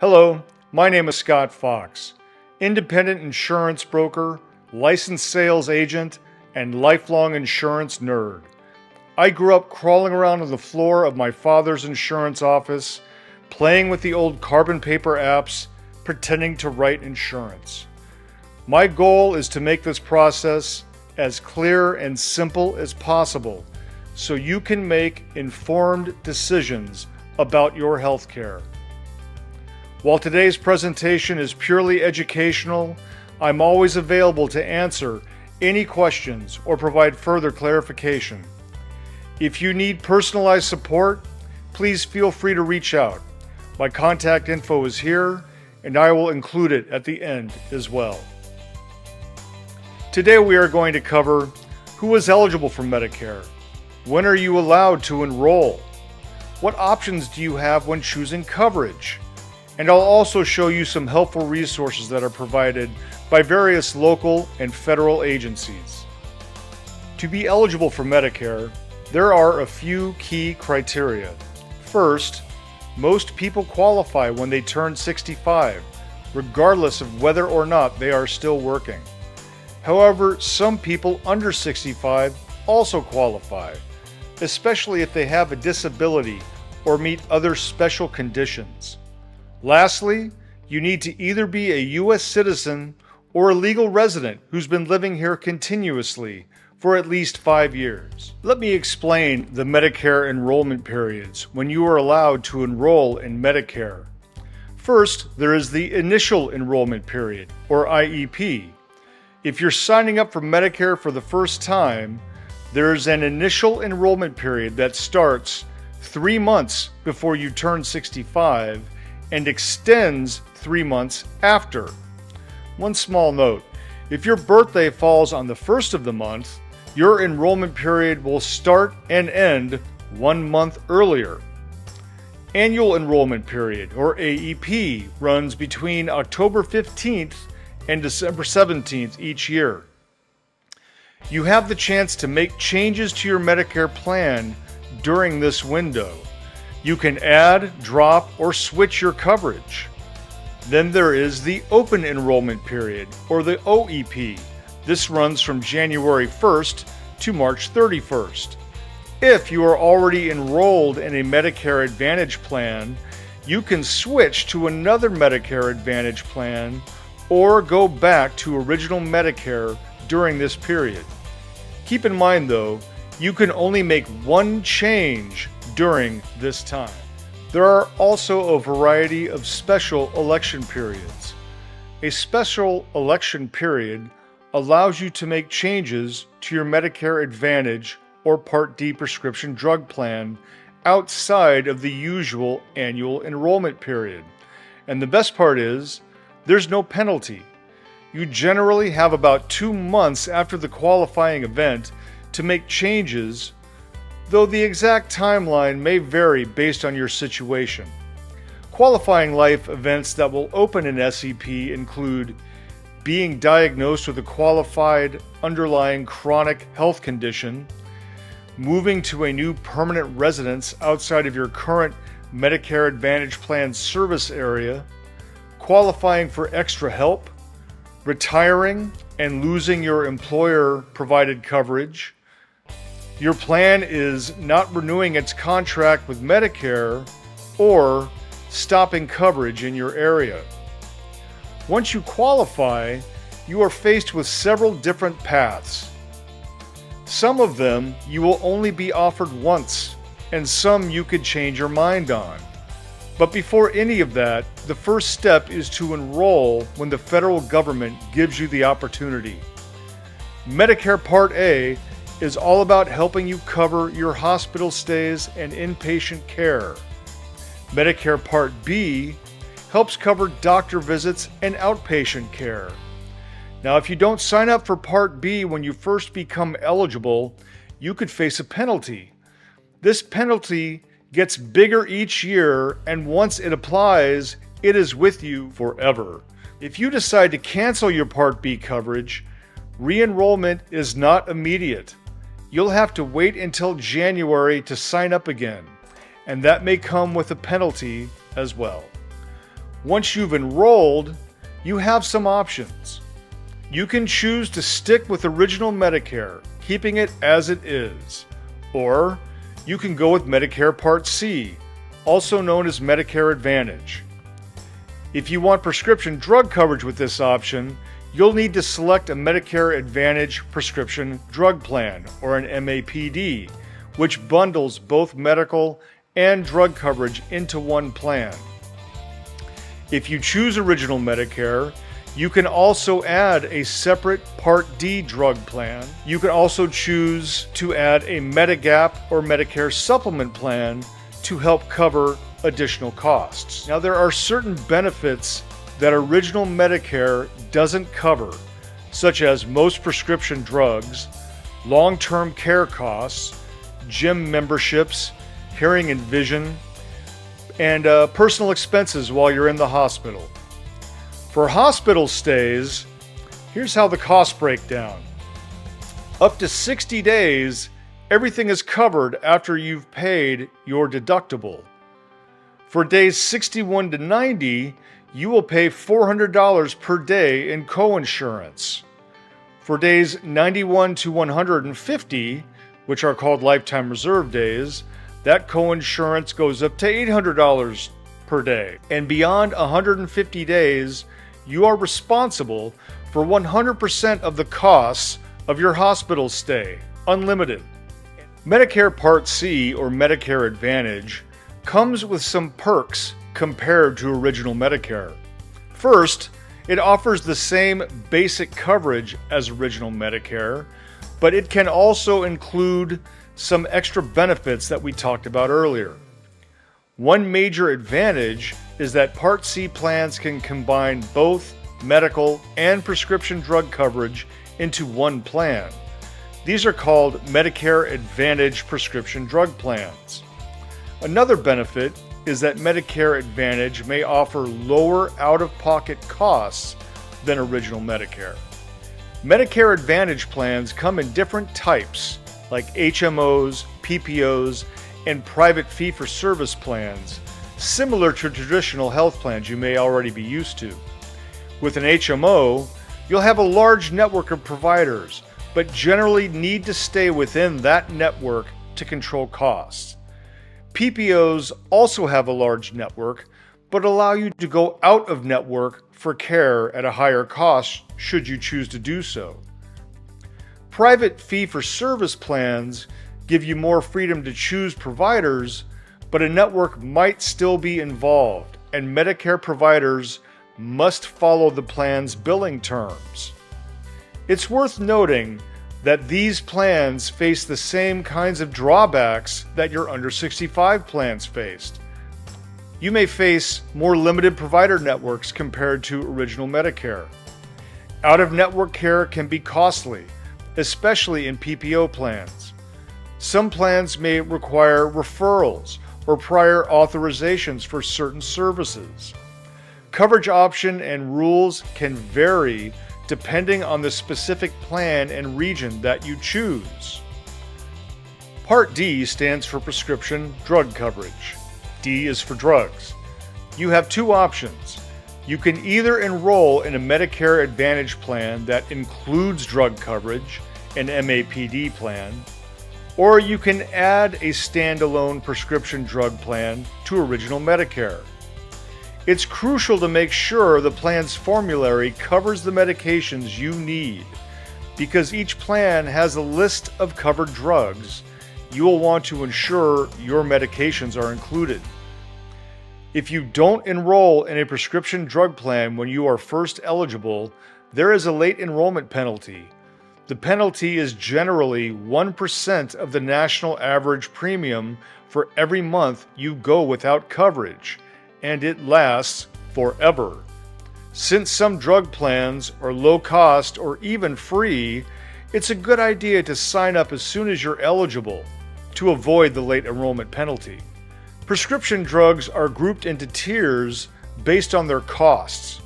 Hello, my name is Scott Fox, independent insurance broker, licensed sales agent, and lifelong insurance nerd. I grew up crawling around on the floor of my father's insurance office, playing with the old carbon paper apps, pretending to write insurance. My goal is to make this process as clear and simple as possible so you can make informed decisions about your health care. While today's presentation is purely educational, I'm always available to answer any questions or provide further clarification. If you need personalized support, please feel free to reach out. My contact info is here, and I will include it at the end as well. Today we are going to cover who is eligible for Medicare, when are you allowed to enroll, what options do you have when choosing coverage, and I'll also show you some helpful resources that are provided by various local and federal agencies. To be eligible for Medicare, there are a few key criteria. First, most people qualify when they turn 65, regardless of whether or not they are still working. However, some people under 65 also qualify, especially if they have a disability or meet other special conditions. Lastly, you need to either be a U.S. citizen or a legal resident who's been living here continuously for at least 5 years. Let me explain the Medicare enrollment periods when you are allowed to enroll in Medicare. First, there is the initial enrollment period, or IEP. If you're signing up for Medicare for the first time, there is an initial enrollment period that starts 3 months before you turn 65 and extends 3 months after. One small note, if your birthday falls on the first of the month, your enrollment period will start and end 1 month earlier. Annual enrollment period, or AEP, runs between October 15th and December 17th each year. You have the chance to make changes to your Medicare plan during this window. You can add, drop, or switch your coverage. Then there is the open enrollment period, or the OEP. This runs from January 1st to March 31st. If you are already enrolled in a Medicare Advantage plan, you can switch to another Medicare Advantage plan or go back to original Medicare during this period. Keep in mind though, you can only make one change during this time. There are also a variety of special election periods. A special election period allows you to make changes to your Medicare Advantage or Part D prescription drug plan outside of the usual annual enrollment period. And the best part is, there's no penalty. You generally have about 2 months after the qualifying event to make changes, though the exact timeline may vary based on your situation. Qualifying life events that will open an SEP include being diagnosed with a qualified underlying chronic health condition, moving to a new permanent residence outside of your current Medicare Advantage plan service area, qualifying for extra help, retiring and losing your employer-provided coverage, your plan is not renewing its contract with Medicare, or stopping coverage in your area. Once you qualify, you are faced with several different paths. Some of them you will only be offered once, and some you could change your mind on. But before any of that, the first step is to enroll when the federal government gives you the opportunity. Medicare Part A is all about helping you cover your hospital stays and inpatient care. Medicare Part B helps cover doctor visits and outpatient care. Now, if you don't sign up for Part B when you first become eligible, you could face a penalty. This penalty gets bigger each year, and once it applies, it is with you forever. If you decide to cancel your Part B coverage, re-enrollment is not immediate. You'll have to wait until January to sign up again, and that may come with a penalty as well. Once you've enrolled, you have some options. You can choose to stick with original Medicare, keeping it as it is, or you can go with Medicare Part C, also known as Medicare Advantage. If you want prescription drug coverage with this option, you'll need to select a Medicare Advantage prescription drug plan, or an MAPD, which bundles both medical and drug coverage into one plan. If you choose original Medicare, you can also add a separate Part D drug plan. You can also choose to add a Medigap or Medicare supplement plan to help cover additional costs. Now, there are certain benefits that original Medicare doesn't cover, such as most prescription drugs, long-term care costs, gym memberships, hearing and vision, and personal expenses while you're in the hospital. For hospital stays, here's how the costs break down. Up to 60 days, everything is covered after you've paid your deductible. For days 61 to 90, you will pay $400 per day in coinsurance. For days 91 to 150, which are called lifetime reserve days, that coinsurance goes up to $800 per day. And beyond 150 days, you are responsible for 100% of the costs of your hospital stay, unlimited. Medicare Part C, or Medicare Advantage, comes with some perks compared to original Medicare. First, it offers the same basic coverage as original Medicare, but it can also include some extra benefits that we talked about earlier. One major advantage is that Part C plans can combine both medical and prescription drug coverage into one plan. These are called Medicare Advantage prescription drug plans. Another benefit is that Medicare Advantage may offer lower out-of-pocket costs than original Medicare. Medicare Advantage plans come in different types, like HMOs, PPOs, and private fee-for-service plans, similar to traditional health plans you may already be used to. With an HMO, you'll have a large network of providers, but generally need to stay within that network to control costs. PPOs also have a large network, but allow you to go out of network for care at a higher cost should you choose to do so. Private fee-for-service plans give you more freedom to choose providers, but a network might still be involved, and Medicare providers must follow the plan's billing terms. It's worth noting that these plans face the same kinds of drawbacks that your under 65 plans faced. You may face more limited provider networks compared to original Medicare. Out-of-network care can be costly, especially in PPO plans. Some plans may require referrals or prior authorizations for certain services. Coverage option and rules can vary depending on the specific plan and region that you choose. Part D stands for prescription drug coverage. D is for drugs. You have two options. You can either enroll in a Medicare Advantage plan that includes drug coverage, an MAPD plan, or you can add a standalone prescription drug plan to original Medicare. It's crucial to make sure the plan's formulary covers the medications you need. Because each plan has a list of covered drugs, you will want to ensure your medications are included. If you don't enroll in a prescription drug plan when you are first eligible, there is a late enrollment penalty. The penalty is generally 1% of the national average premium for every month you go without coverage, and it lasts forever. Since some drug plans are low cost or even free, it's a good idea to sign up as soon as you're eligible to avoid the late enrollment penalty. Prescription drugs are grouped into tiers based on their costs.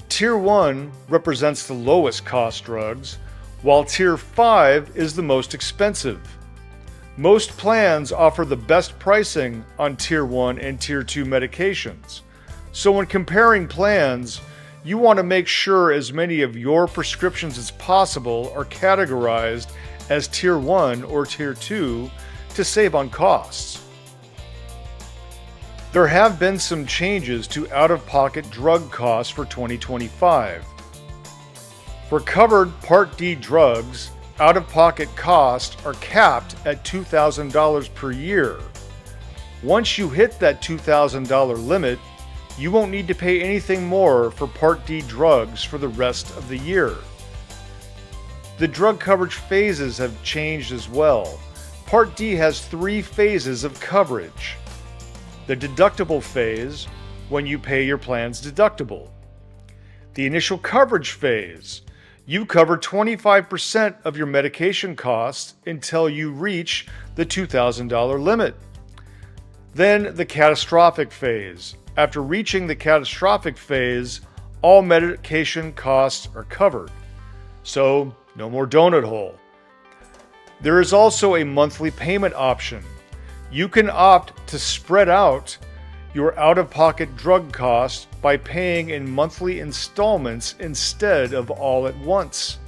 Tier 1 represents the lowest cost drugs, while Tier 5 is the most expensive. Most plans offer the best pricing on Tier 1 and Tier 2 medications, So when comparing plans, you want to make sure as many of your prescriptions as possible are categorized as Tier 1 or Tier 2 to save on costs. There have been some changes to out-of-pocket drug costs for 2025. For covered Part D drugs, out-of-pocket costs are capped at $2,000 per year. Once you hit that $2,000 limit, you won't need to pay anything more for Part D drugs for the rest of the year. The drug coverage phases have changed as well. Part D has 3 phases of coverage. The deductible phase, when you pay your plan's deductible. The initial coverage phase, you cover 25% of your medication costs until you reach the $2,000 limit. Then the catastrophic phase. After reaching the catastrophic phase, all medication costs are covered. So, no more donut hole. There is also a monthly payment option. You can opt to spread out your out-of-pocket drug costs by paying in monthly installments instead of all at once.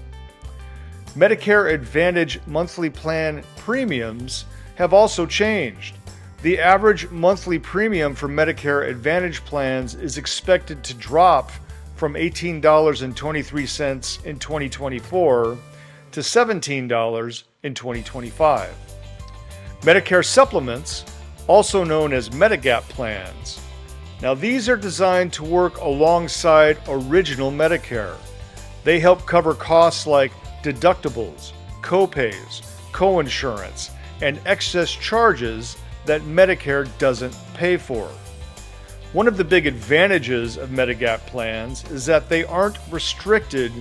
Medicare Advantage monthly plan premiums have also changed. The average monthly premium for Medicare Advantage plans is expected to drop from $18.23 in 2024 to $17 in 2025. Medicare supplements, also known as Medigap plans. Now these are designed to work alongside original Medicare. They help cover costs like deductibles, co-pays, co-insurance, and excess charges that Medicare doesn't pay for. One of the big advantages of Medigap plans is that they aren't restricted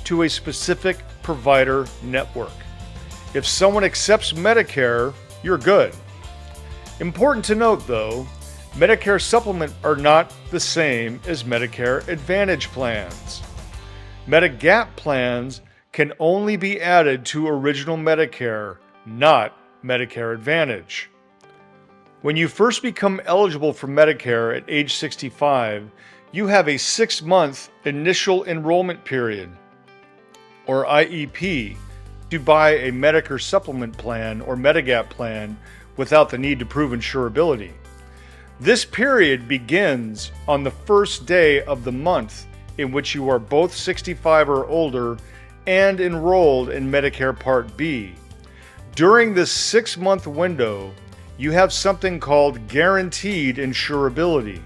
to a specific provider network. If someone accepts Medicare, you're good. Important to note though, Medicare supplement are not the same as Medicare Advantage plans. Medigap plans can only be added to original Medicare, not Medicare Advantage. When you first become eligible for Medicare at age 65, you have a 6-month initial enrollment period, or IEP, to buy a Medicare supplement plan or Medigap plan without the need to prove insurability. This period begins on the first day of the month in which you are both 65 or older and enrolled in Medicare Part B. During this 6-month window, you have something called guaranteed insurability.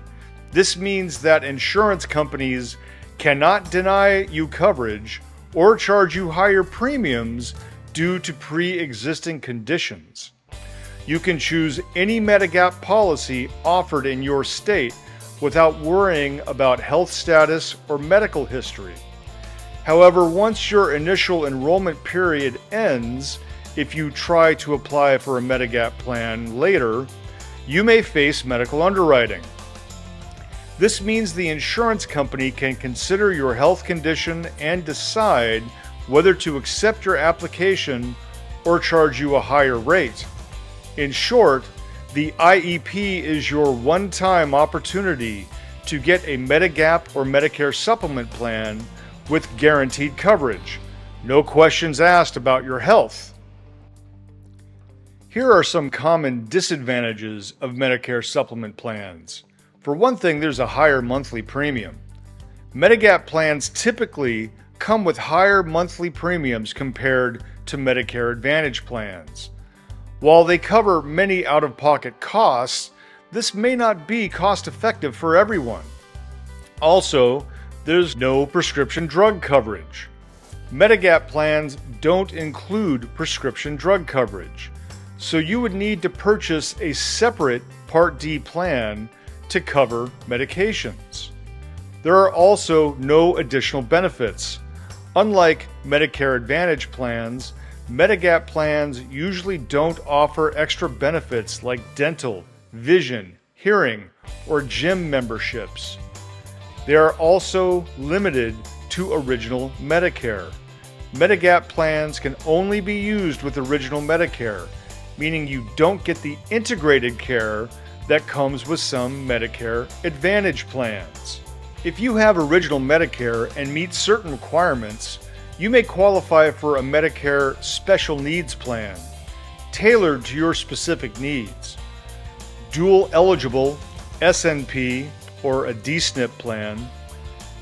This means that insurance companies cannot deny you coverage or charge you higher premiums due to pre-existing conditions. You can choose any Medigap policy offered in your state without worrying about health status or medical history. However, once your initial enrollment period ends, if you try to apply for a Medigap plan later, you may face medical underwriting. This means the insurance company can consider your health condition and decide whether to accept your application or charge you a higher rate. In short, the IEP is your one-time opportunity to get a Medigap or Medicare supplement plan with guaranteed coverage. No questions asked about your health. Here are some common disadvantages of Medicare supplement plans. For one thing, there's a higher monthly premium. Medigap plans typically come with higher monthly premiums compared to Medicare Advantage plans. While they cover many out-of-pocket costs, this may not be cost-effective for everyone. Also, there's no prescription drug coverage. Medigap plans don't include prescription drug coverage, so you would need to purchase a separate Part D plan to cover medications. There are also no additional benefits. Unlike Medicare Advantage plans, Medigap plans usually don't offer extra benefits like dental, vision, hearing, or gym memberships. They are also limited to original Medicare. Medigap plans can only be used with original Medicare, meaning you don't get the integrated care that comes with some Medicare Advantage plans. If you have original Medicare and meet certain requirements, you may qualify for a Medicare Special Needs Plan, tailored to your specific needs. Dual eligible SNP or a DSNP plan.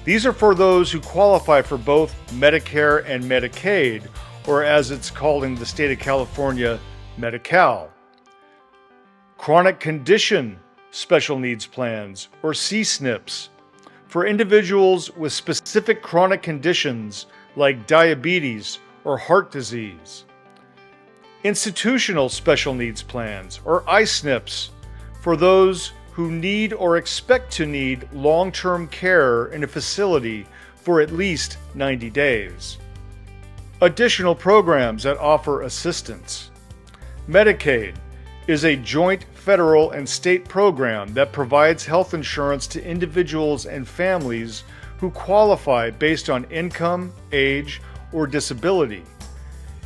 These are for those who qualify for both Medicare and Medicaid, or as it's called in the state of California, Medi-Cal. Chronic Condition Special Needs Plans, or CSNPs, for individuals with specific chronic conditions like diabetes or heart disease. Institutional Special Needs Plans, or ISNPs, for those who need or expect to need long-term care in a facility for at least 90 days. Additional programs that offer assistance. Medicaid is a joint federal and state program that provides health insurance to individuals and families who qualify based on income, age, or disability.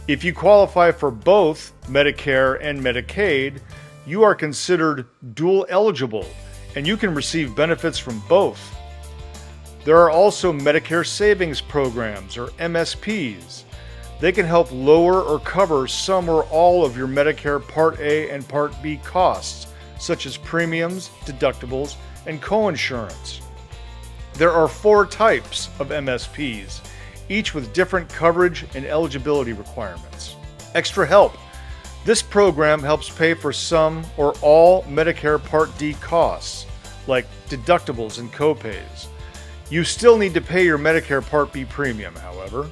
If you qualify for both Medicare and Medicaid, you are considered dual eligible, and you can receive benefits from both. There are also Medicare Savings Programs, or MSPs. They can help lower or cover some or all of your Medicare Part A and Part B costs, such as premiums, deductibles, and coinsurance. There are 4 types of MSPs, each with different coverage and eligibility requirements. Extra Help. This program helps pay for some or all Medicare Part D costs, like deductibles and copays. You still need to pay your Medicare Part B premium, however.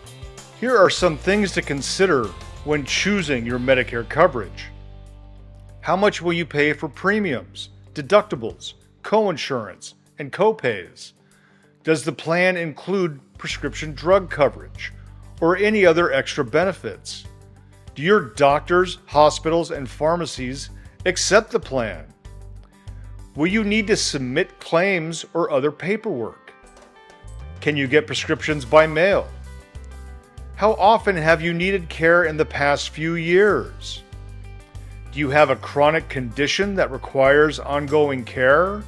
Here are some things to consider when choosing your Medicare coverage. How much will you pay for premiums, deductibles, coinsurance, and copays? Does the plan include prescription drug coverage or any other extra benefits? Do your doctors, hospitals, and pharmacies accept the plan? Will you need to submit claims or other paperwork? Can you get prescriptions by mail? How often have you needed care in the past few years? Do you have a chronic condition that requires ongoing care?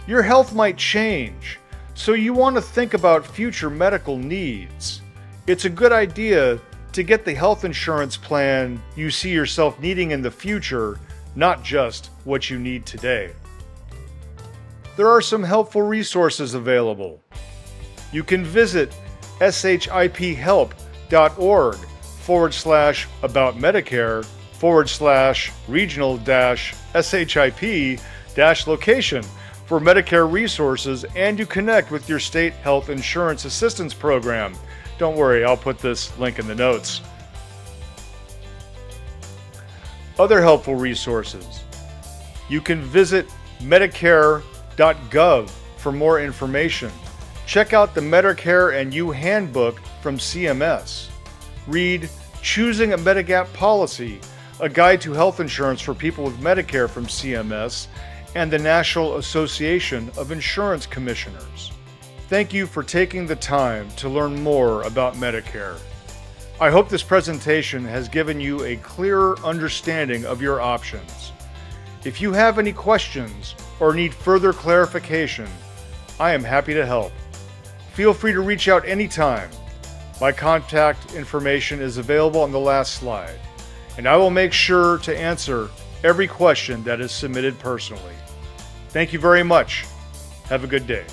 Your health might change, so you want to think about future medical needs. It's a good idea to get the health insurance plan you see yourself needing in the future, not just what you need today. There are some helpful resources available. You can visit shiphelp.org/about Medicare/regional-ship-location for Medicare resources and to connect with your state health insurance assistance program. Don't worry, I'll put this link in the notes. Other helpful resources. You can visit Medicare.gov for more information. Check out the Medicare and You Handbook from CMS. Read Choosing a Medigap Policy, a guide to health insurance for people with Medicare from CMS and the National Association of Insurance Commissioners. Thank you for taking the time to learn more about Medicare. I hope this presentation has given you a clearer understanding of your options. If you have any questions or need further clarification, I am happy to help. Feel free to reach out anytime. My contact information is available on the last slide, and I will make sure to answer every question that is submitted personally. Thank you very much. Have a good day.